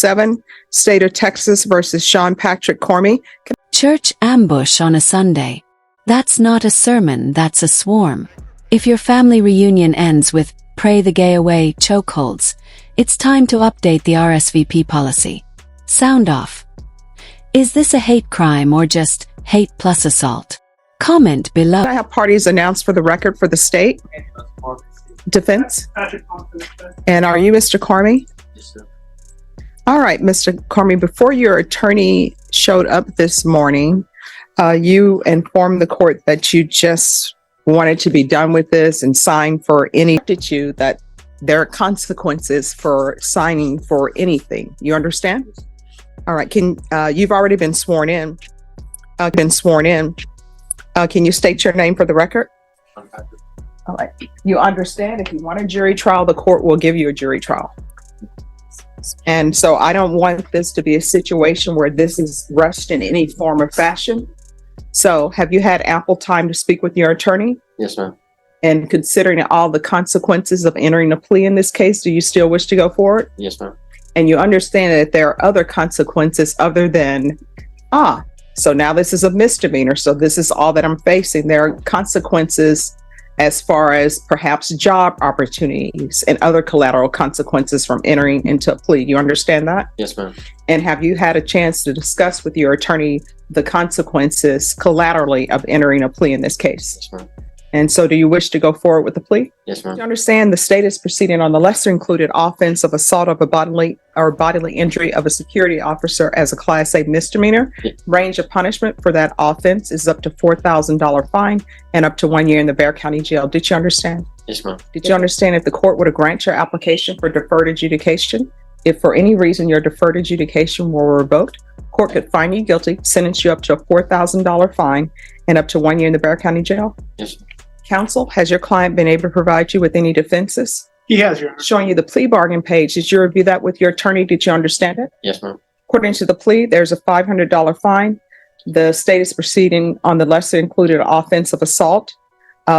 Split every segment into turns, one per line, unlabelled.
7, State of Texas versus Sean Patrick Cormie.
Church ambush on a Sunday. That's not a sermon, that's a swarm. If your family reunion ends with "pray the gay away" chokeholds, it's time to update the RSVP policy. Sound off. Is this a hate crime or just hate plus assault? Comment below.
I have parties announced for the record for the state defense. And are you Mr. Cormie?
Yes, sir.
All right, Mr. Cormie, before your attorney showed up this morning, you informed the court that you just wanted to be done with this and sign for any. Did you that there are consequences for signing for anything? You understand? All right. You've already been sworn in? Can you state your name for the record? All right. You understand if you want a jury trial, the court will give you a jury trial. And so I don't want this to be a situation where this is rushed in any form or fashion. So have you had ample time to speak with your attorney?
Yes, ma'am.
And considering all the consequences of entering a plea in this case, do you still wish to go forward?
Yes, ma'am.
And you understand that there are other consequences other than, so now this is a misdemeanor. So this is all that I'm facing. There are consequences as far as perhaps job opportunities and other collateral consequences from entering into a plea. You understand that?
Yes, ma'am.
And have you had a chance to discuss with your attorney the consequences collaterally of entering a plea in this case?
Yes, ma'am.
And so do you wish to go forward with the plea?
Yes, ma'am.
You understand the state is proceeding on the lesser included offense of assault of a bodily injury of a security officer as a Class A misdemeanor.
Yes.
Range of punishment for that offense is up to $4,000 fine and up to 1 year in the Bexar County Jail. Did you understand?
Yes, ma'am.
Did you understand if the court were to grant your application for deferred adjudication, if for any reason your deferred adjudication were revoked, court could find you guilty, sentence you up to a $4,000 fine and up to 1 year in the Bexar County Jail?
Yes, ma'am.
Counsel, has your client been able to provide you with any defenses?
He has, Your Honor.
Showing you the plea bargain page. Did you review that with your attorney? Did you understand it?
Yes, ma'am.
According to the plea, there's a $500 fine. The state is proceeding on the lesser included offense of assault.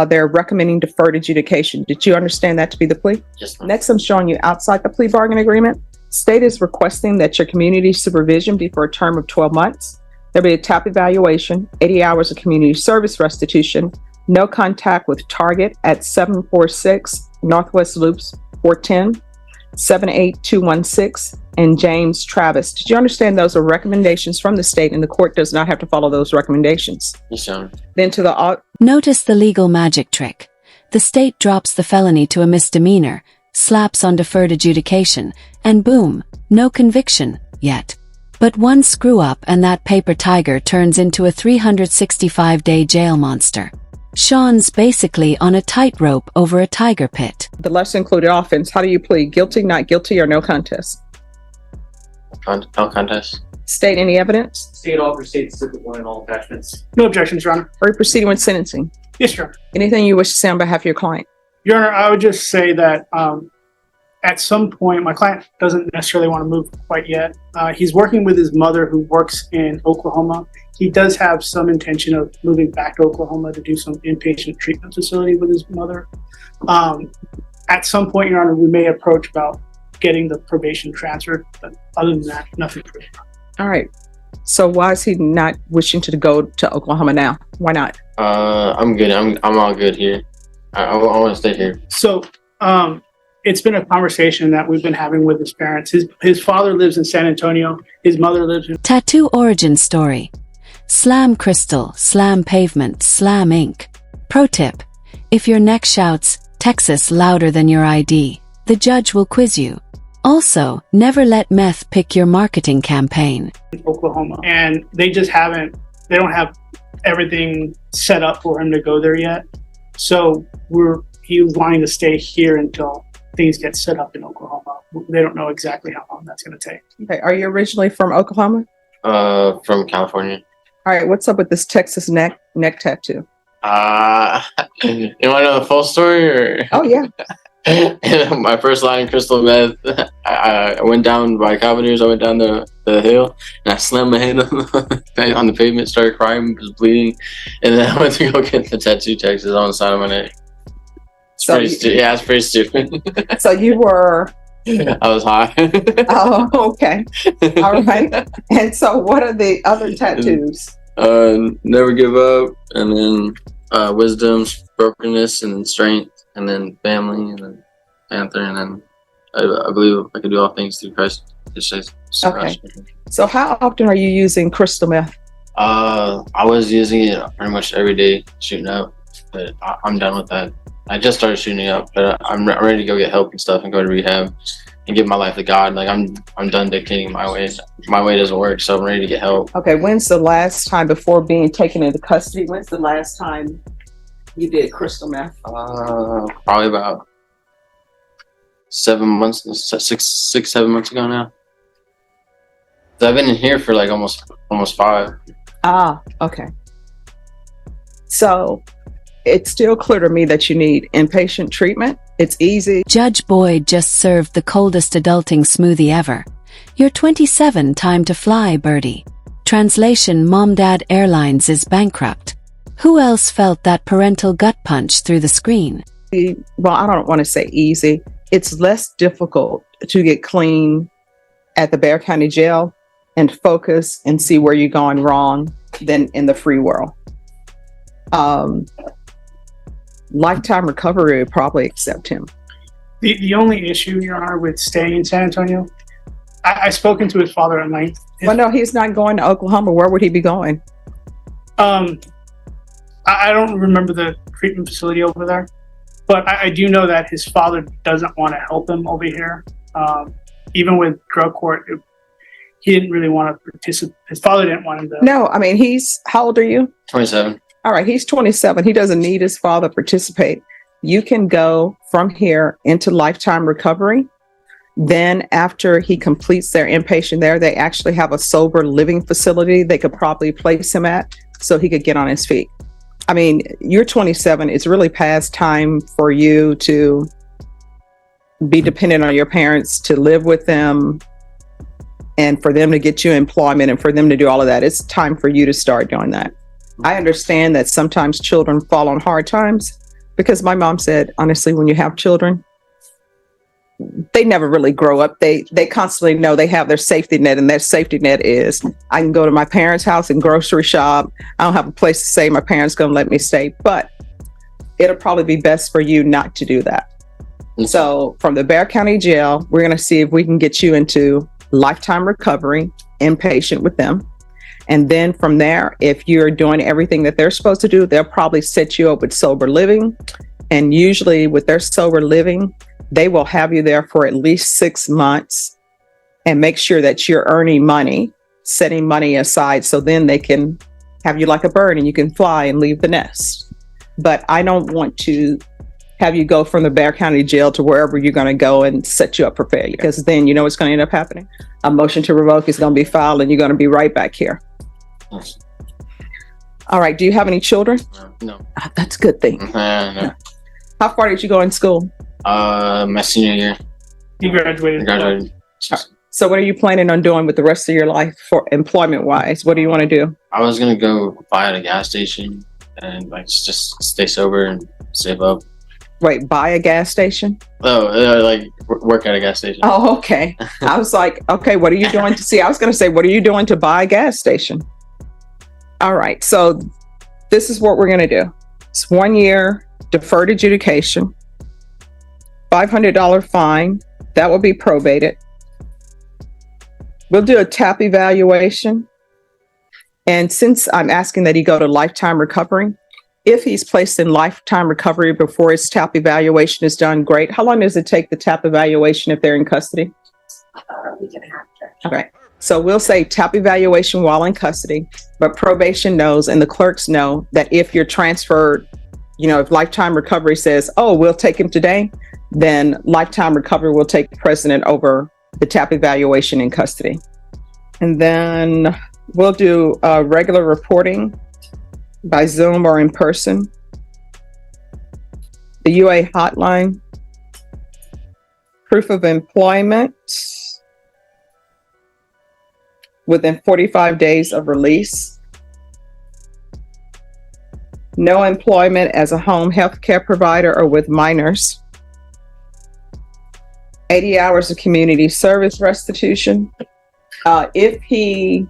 They're recommending deferred adjudication. Did you understand that to be the plea?
Yes, ma'am.
Next, I'm showing you outside the plea bargain agreement. State is requesting that your community supervision be for a term of 12 months. There'll be a TAP evaluation, 80 hours of community service restitution, no contact with target at 746 Northwest Loops 410, 78216, and James Travis. Did you understand those are recommendations from the state and the court does not have to follow those recommendations?
Yes, ma'am.
Then to the...
Notice the legal magic trick. The state drops the felony to a misdemeanor, slaps on deferred adjudication, and boom, no conviction yet. But one screw up and that paper tiger turns into a 365-day jail monster. Sean's basically on a tightrope over a tiger pit.
The lesser included offense, how do you plead? Guilty, not guilty, or no contest?
No contest.
State any evidence?
State offer, state Exhibit 1 and all attachments.
No objections, Your Honor.
Are you proceeding with sentencing?
Yes, Your Honor.
Anything you wish to say on behalf of your client?
Your Honor, I would just say that at some point, my client doesn't necessarily want to move quite yet. He's working with his mother who works in Oklahoma. He does have some intention of moving back to Oklahoma to do some inpatient treatment facility with his mother. At some point, Your Honor, we may approach about getting the probation transferred, but other than that, nothing further.
All right. So why is he not wishing to go to Oklahoma now? Why not?
I'm good. I'm all good here. I want to stay here.
So, it's been a conversation that we've been having with his parents. His father lives in San Antonio. His mother lives in...
Tattoo origin story. Slam crystal, slam pavement, slam ink. Pro tip. If your neck shouts, Texas louder than your ID, the judge will quiz you. Also, never let meth pick your marketing campaign.
Oklahoma. And they don't have everything set up for him to go there yet. So he was wanting to stay here until things get set up in Oklahoma. They don't know exactly how long that's going to take.
Okay. Are you originally from Oklahoma?
From California.
All right. What's up with this Texas neck tattoo?
You want to know the full story? Or?
Oh, yeah.
My first line, crystal meth, I went down by Cavaliers. I went down the hill and I slammed my head on the pavement, started crying, was bleeding. And then I went to go get the tattoo Texas on the side of my neck. It's pretty stupid. So you were I was high.
Oh, okay. All right. And so what are the other tattoos?
Never give up, and then wisdom, brokenness, and then strength, and then family, and then Panther, and then I believe I can do all things through Christ.
Okay. So how often are you using crystal meth?
I was using it pretty much every day shooting up, but I'm done with that. I just started shooting up, but I'm ready to go get help and stuff and go to rehab and give my life to God. Like I'm done dictating my way. My way doesn't work, so I'm ready to get help.
Okay, when's the last time before being taken into custody? When's the last time you did crystal meth?
Probably about 7 months, 7 months ago now. So I've been in here for like almost 5.
Ah, okay. So it's still clear to me that you need inpatient treatment. It's easy.
Judge Boyd just served the coldest adulting smoothie ever. You're 27, time to fly, birdie. Translation: Mom Dad Airlines is bankrupt. Who else felt that parental gut punch through the screen?
Well, I don't want to say easy. It's less difficult to get clean at the Bexar County Jail and focus and see where you're going wrong than in the free world. Lifetime recovery would probably accept him.
The only issue, Your Honor, with staying in San Antonio, I've spoken to his father at length.
Well, no, he's not going to Oklahoma. Where would he be going?
I don't remember the treatment facility over there, but I do know that his father doesn't want to help him over here. Even with drug court, he didn't really want to participate. His father didn't want him to.
No, I mean, how old are you?
27.
All right, he's 27. He doesn't need his father to participate. You can go from here into lifetime recovery. Then after he completes their inpatient there, they actually have a sober living facility they could probably place him at so he could get on his feet. I mean, you're 27. It's really past time for you to be dependent on your parents, to live with them, and for them to get you employment and for them to do all of that. It's time for you to start doing that. I understand that sometimes children fall on hard times because my mom said, honestly, when you have children, they never really grow up. They constantly know they have their safety net, and their safety net is I can go to my parents' house and grocery shop. I don't have a place to stay. My parents going to let me stay, but it'll probably be best for you not to do that. So from the Bexar County Jail, we're going to see if we can get you into lifetime recovery, inpatient with them. And then from there, if you're doing everything that they're supposed to do, they'll probably set you up with sober living. And usually with their sober living, they will have you there for at least 6 months and make sure that you're earning money, setting money aside, so then they can have you like a bird and you can fly and leave the nest. But I don't want to have you go from the Bexar County Jail to wherever you're going to go and set you up for failure, because then you know what's going to end up happening. A motion to revoke is going to be filed and you're going to be right back here. All right. Do you have any children?
No.
That's a good thing.
No.
How far did you go in school?
My senior year.
He graduated.
So what are you planning on doing with the rest of your life for employment wise? What do you want to do?
I was gonna go buy at a gas station and like just stay sober and save up.
Wait, buy a gas station?
Oh, like work at a gas station.
Oh, okay. I was like, okay, what are you doing to see? I was going to say, what are you doing to buy a gas station? All right. So this is what we're going to do. It's 1 year deferred adjudication, $500 fine. That will be probated. We'll do a TAP evaluation. And since I'm asking that he go to lifetime recovery, if he's placed in lifetime recovery before his TAP evaluation is done, great. How long does it take the TAP evaluation if they're in custody? Okay. So we'll say TAP evaluation while in custody, but probation knows and the clerks know that if you're transferred, you know, if lifetime recovery says, oh, we'll take him today, then lifetime recovery will take precedent over the TAP evaluation in custody. And then we'll do regular reporting by Zoom or in person. The UA hotline, proof of employment within 45 days of release, no employment as a home health care provider or with minors, 80 hours of community service restitution. If he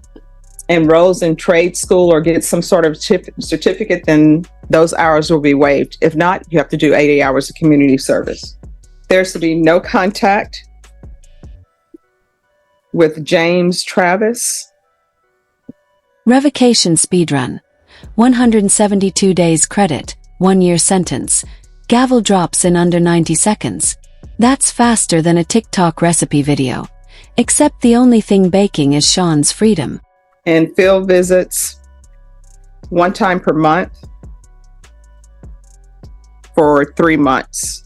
enrolls in trade school or gets some sort of certificate, then those hours will be waived. If not, you have to do 80 hours of community service. There's to be no contact with James Travis.
Revocation speedrun. 172 days credit, 1 year sentence. Gavel drops in under 90 seconds. That's faster than a TikTok recipe video. Except the only thing baking is Sean's freedom.
And field visits 1 time per month for 3 months.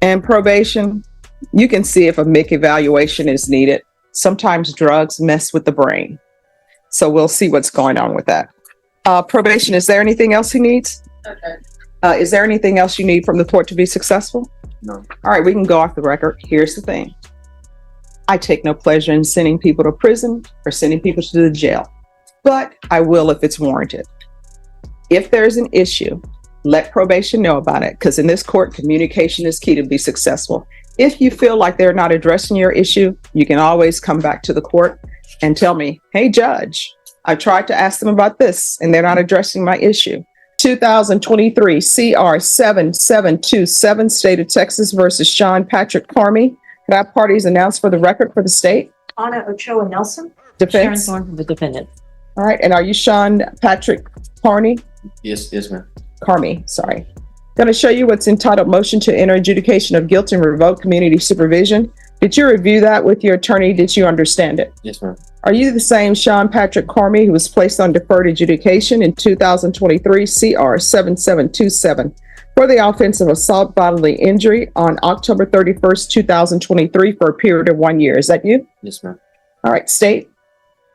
And probation, you can see if a MIC evaluation is needed. Sometimes drugs mess with the brain. So we'll see what's going on with that. Probation, is there anything else he needs?
Okay.
Is there anything else you need from the court to be successful?
No.
All right, we can go off the record. Here's the thing. I take no pleasure in sending people to prison or sending people to the jail, but I will if it's warranted. If there's an issue, let probation know about it, because in this court, communication is key to be successful. If you feel like they're not addressing your issue, you can always come back to the court and tell me, hey, judge, I tried to ask them about this and they're not addressing my issue. 2023 CR 7727, State of Texas versus Sean Patrick Carmy. Could I have parties announced for the record for the state?
Anna Ochoa Nelson.
Sharon
Defense.
Thorne from the defendant.
All right, and are you Sean Patrick Carney?
Yes, ma'am.
Carmy, sorry. Going to show you what's entitled Motion to Enter Adjudication of Guilt and Revoke Community Supervision. Did you review that with your attorney? Did you understand it?
Yes, ma'am.
Are you the same Sean Patrick Carmy who was placed on deferred adjudication in 2023 CR 7727 for the offense of assault bodily injury on October 31st, 2023 for a period of 1 year? Is that you?
Yes, ma'am.
All right, state.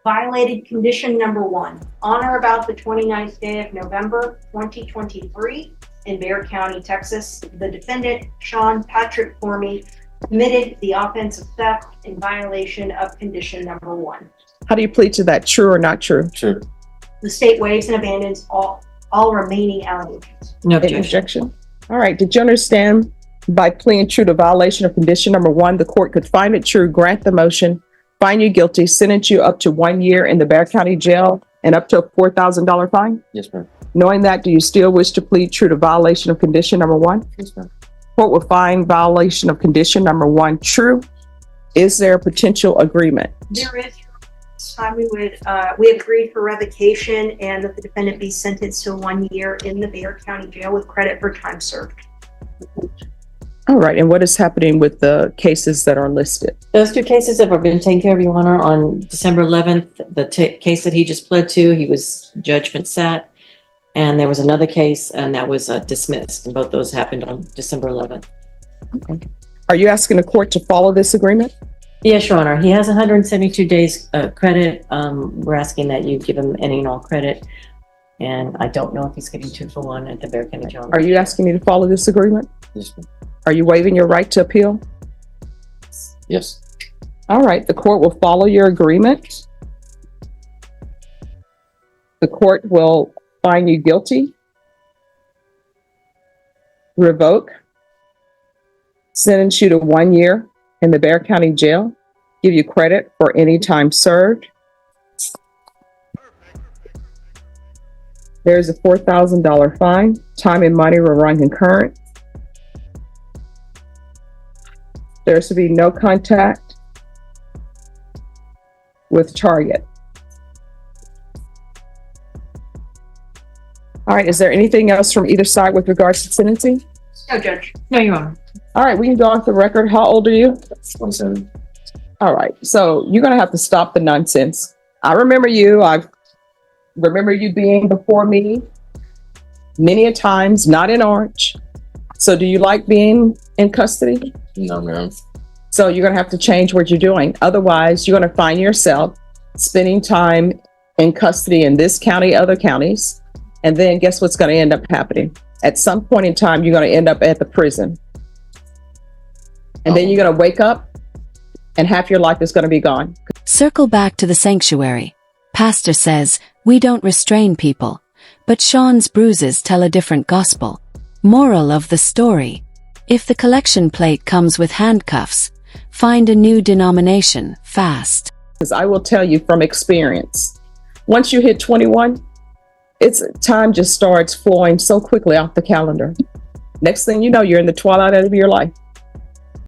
Violated condition number 1. On or about the 29th day of November 2023 in Bexar County, Texas, the defendant, Sean Patrick Carmy, committed the offense of theft in violation of condition number 1.
How do you plead to that? True or not true?
True.
The state waives and abandons all remaining allegations.
No
Any
objection.
objection? All right. Did you understand by pleading true to violation of condition number 1, the court could find it true, grant the motion, find you guilty, sentence you up to 1 year in the Bexar County Jail and up to a $4,000 fine?
Yes, ma'am.
Knowing that, do you still wish to plead true to violation of condition number 1?
Yes, ma'am.
Court will find violation of condition number 1 true. Is there a potential agreement?
There is. This time we agreed for revocation and that the defendant be sentenced to 1 year in the Bexar County Jail with credit for time served.
All right. And what is happening with the cases that are listed?
Those 2 cases have been taken care of, Your Honor. On December 11th, the case that he just pled to, he was judgment sat. And there was another case, and that was dismissed. And both those happened on December 11th.
Okay. Are you asking the court to follow this agreement?
Yes, Your Honor. He has 172 days credit. We're asking that you give him any and all credit. And I don't know if he's getting 2 for 1 at the Bexar County Jail.
Are you asking me to follow this agreement?
Yes, ma'am.
Are you waiving your right to appeal?
Yes.
All right. The court will follow your agreement. The court will find you guilty, revoke, sentence you to 1 year in the Bexar County Jail, give you credit for any time served. There's a $4,000 fine. Time and money will run concurrent. There's to be no contact with target. All right, is there anything else from either side with regards to sentencing?
No, Judge.
No, Your Honor.
All right, we can go off the record. How old are you?
27.
All right, so you're gonna have to stop the nonsense. I remember you. I remember you being before me many a times, not in Orange. So do you like being in custody?
No, ma'am.
So you're gonna have to change what you're doing. Otherwise, you're gonna find yourself spending time in custody in this county, other counties. And then guess what's going to end up happening? At some point in time, you're going to end up at the prison. And then you're going to wake up and half your life is going to be gone.
Circle back to the sanctuary. Pastor says, we don't restrain people. But Sean's bruises tell a different gospel. Moral of the story. If the collection plate comes with handcuffs, find a new denomination fast.
Because I will tell you from experience, once you hit 21, time just starts flowing so quickly off the calendar. Next thing you know, you're in the twilight of your life.